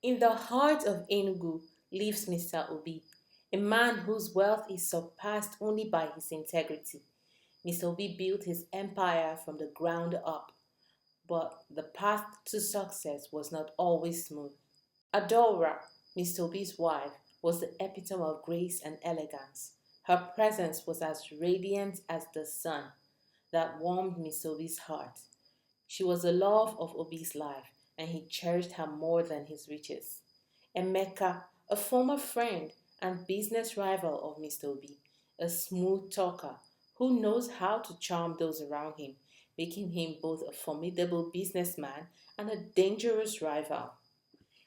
In the heart of Enugu lives Mr. Obi, a man whose wealth is surpassed only by his integrity. Mr. Obi built his empire from the ground up, but the path to success was not always smooth. Adora, Mr. Obi's wife, was the epitome of grace and elegance. Her presence was as radiant as the sun that warmed Mr. Obi's heart. She was the love of Obi's life, and he cherished her more than his riches. Emeka, a former friend and business rival of Mr. Obi, a smooth talker who knows how to charm those around him, making him both a formidable businessman and a dangerous rival.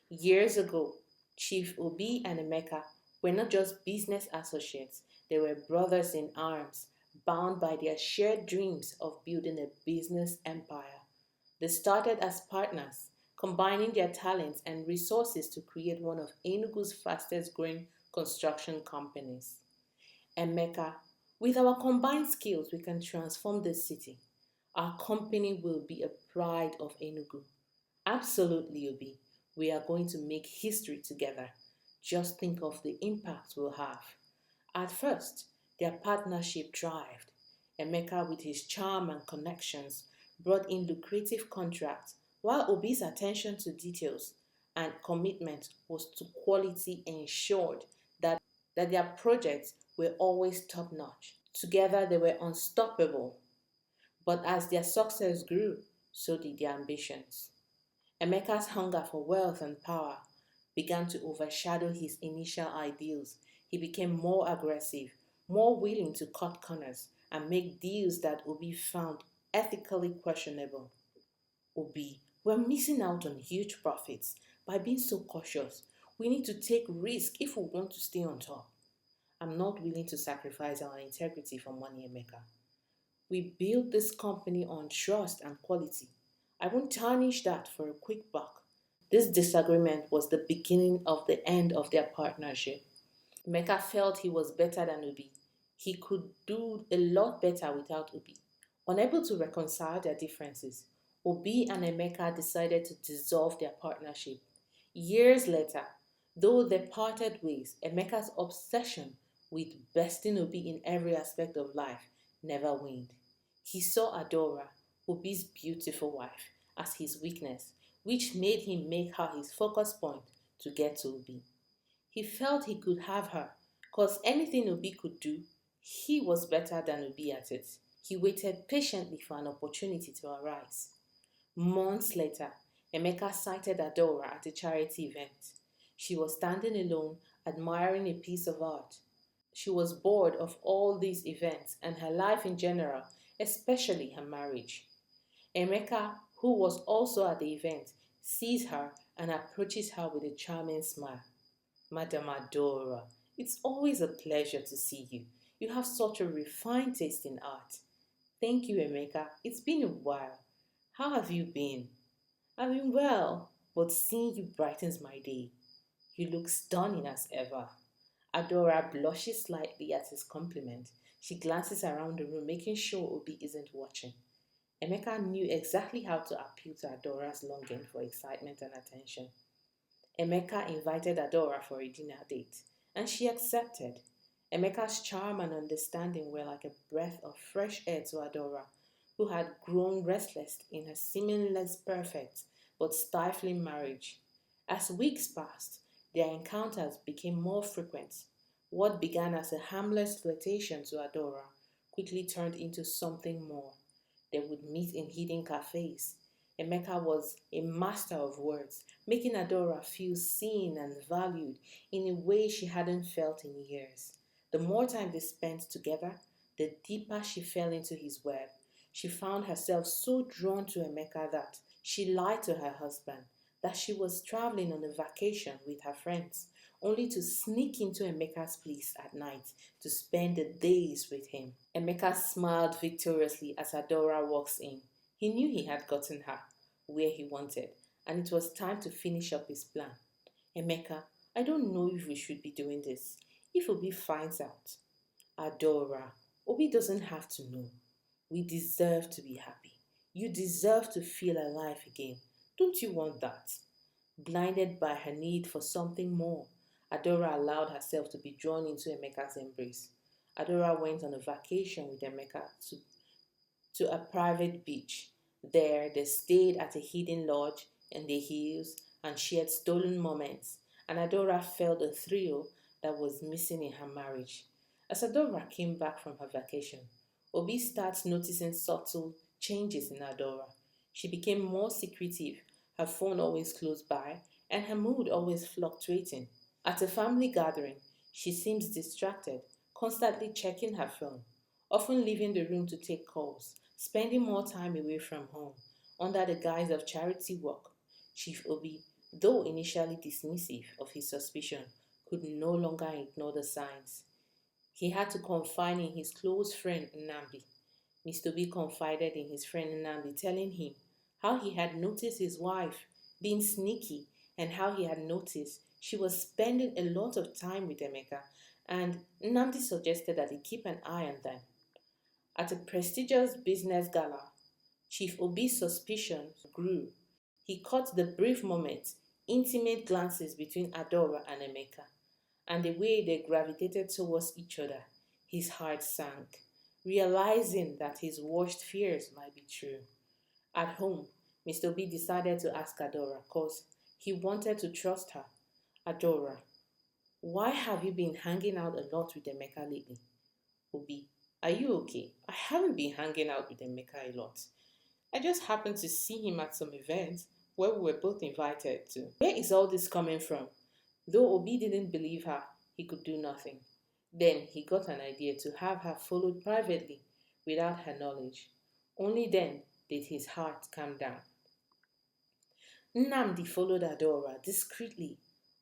Years ago, Chief Obi and Emeka were not just business associates, they were brothers in arms, bound by their shared dreams of building a business empire. They started as partners, combining their talents and resources to create one of Enugu's fastest growing construction companies. Emeka, with our combined skills, we can transform this city. Our company will be a pride of Enugu. Absolutely, Obi. We are going to make history together. Just think of the impact we'll have. At first, their partnership thrived. Emeka, with his charm and connections, brought in lucrative contracts, while Obi's attention to details and commitment was to quality ensured that their projects were always top notch. Together, they were unstoppable. But as their success grew, so did their ambitions. Emeka's hunger for wealth and power began to overshadow his initial ideals. He became more aggressive, more willing to cut corners and make deals that Obi found ethically questionable. Obi, we're missing out on huge profits by being so cautious. We need to take risk if we want to stay on top. I'm not willing to sacrifice our integrity for money, Emeka. We built this company on trust and quality. I won't tarnish that for a quick buck. This disagreement was the beginning of the end of their partnership. Emeka felt he was better than Obi. He could do a lot better without Obi. Unable to reconcile their differences, Obi and Emeka decided to dissolve their partnership. Years later, though they parted ways, Emeka's obsession with besting Obi in every aspect of life never waned. He saw Adora, Obi's beautiful wife, as his weakness, which made him make her his focus point to get to Obi. He felt he could have her, because anything Obi could do, he was better than Obi at it. He waited patiently for an opportunity to arise. Months later, Emeka sighted Adora at a charity event. She was standing alone, admiring a piece of art. She was bored of all these events and her life in general, especially her marriage. Emeka, who was also at the event, sees her and approaches her with a charming smile. Madam Adora, it's always a pleasure to see you. You have such a refined taste in art. Thank you, Emeka. It's been a while. How have you been? I've been well, but seeing you brightens my day. You look stunning as ever. Adora blushes slightly at his compliment. She glances around the room, making sure Obi isn't watching. Emeka knew exactly how to appeal to Adora's longing for excitement and attention. Emeka invited Adora for a dinner date, and she accepted. Emeka's charm and understanding were like a breath of fresh air to Adora, who had grown restless in her seemingly less perfect but stifling marriage. As weeks passed, their encounters became more frequent. What began as a harmless flirtation to Adora quickly turned into something more. They would meet in hidden cafes. Emeka was a master of words, making Adora feel seen and valued in a way she hadn't felt in years. The more time they spent together, the deeper she fell into his web. She found herself so drawn to Emeka that she lied to her husband that she was traveling on a vacation with her friends, only to sneak into Emeka's place at night to spend the days with him. Emeka smiled victoriously as Adora walks in. He knew he had gotten her where he wanted, and it was time to finish up his plan. Emeka, I don't know if we should be doing this. If Obi finds out. Adora, Obi doesn't have to know. We deserve to be happy. You deserve to feel alive again. Don't you want that? Blinded by her need for something more, Adora allowed herself to be drawn into Emeka's embrace. Adora went on a vacation with Emeka to a private beach. There, they stayed at a hidden lodge in the hills and shared stolen moments, and Adora felt a thrill that was missing in her marriage. As Adora came back from her vacation, Obi starts noticing subtle changes in Adora. She became more secretive, her phone always close by, and her mood always fluctuating. At a family gathering, she seems distracted, constantly checking her phone, often leaving the room to take calls, spending more time away from home under the guise of charity work. Chief Obi, though initially dismissive of his suspicion, could no longer ignore the signs. He had to confide in his close friend Nnamdi. Mr. B confided in his friend Nnamdi, telling him how he had noticed his wife being sneaky and how he had noticed she was spending a lot of time with Emeka, and Nnamdi suggested that he keep an eye on them. At a prestigious business gala, Chief Obi's suspicions grew. He caught the brief moments, intimate glances between Adora and Emeka, and the way they gravitated towards each other. His heart sank, realizing that his worst fears might be true. At home, Mr. B decided to ask Adora because he wanted to trust her. Adora, why have you been hanging out a lot with Emeka lately? Obi, are you okay? I haven't been hanging out with Emeka a lot. I just happened to see him at some event where we were both invited to. Where is all this coming from? Though Obi didn't believe her, he could do nothing. Then he got an idea to have her followed privately without her knowledge. Only then did his heart calm down. Nnamdi followed Adora discreetly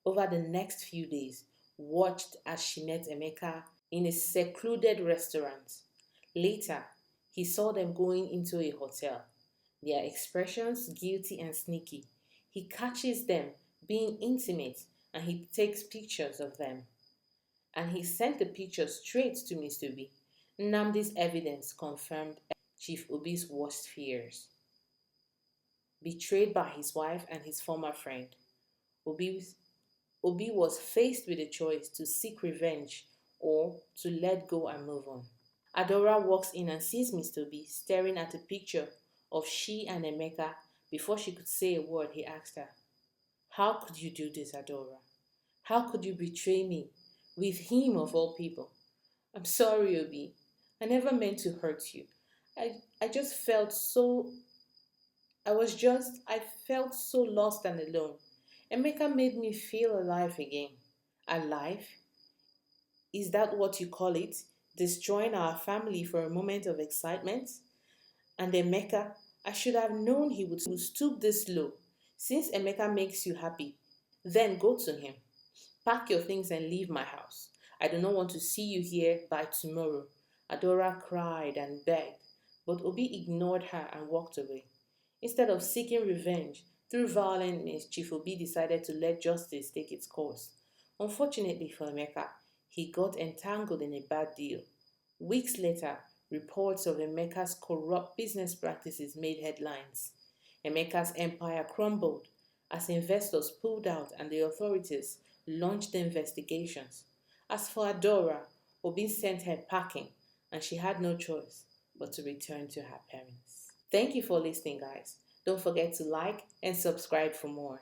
over the next few days, watched as she met Emeka in a secluded restaurant. Later, he saw them going into a hotel. Their expressions guilty and sneaky. He catches them being intimate and he takes pictures of them. And he sent the pictures straight to Mr. B. Nnamdi's evidence confirmed Chief Obi's worst fears. Betrayed by his wife and his former friend, Obi was faced with a choice to seek revenge or to let go and move on. Adora walks in and sees Mr. B staring at a picture of she and Emeka. Before she could say a word, he asked her, "How could you do this, Adora? How could you betray me with him of all people?" "I'm sorry, Obi. I never meant to hurt you. I just felt so I felt so lost and alone. Emeka made me feel alive again." "Alive? Is that what you call it? Destroying our family for a moment of excitement?" "And Emeka, I should have known he would stoop this low. Since Emeka makes you happy, then go to him. Pack your things and leave my house. I do not want to see you here by tomorrow." Adora cried and begged, but Obi ignored her and walked away. Instead of seeking revenge through violent means, Chief Obi decided to let justice take its course. Unfortunately for Emeka, he got entangled in a bad deal. Weeks later, reports of Emeka's corrupt business practices made headlines. Emeka's empire crumbled as investors pulled out and the authorities launched investigations. As for Adora, Obi sent her packing and she had no choice but to return to her parents. Thank you for listening, guys. Don't forget to like and subscribe for more.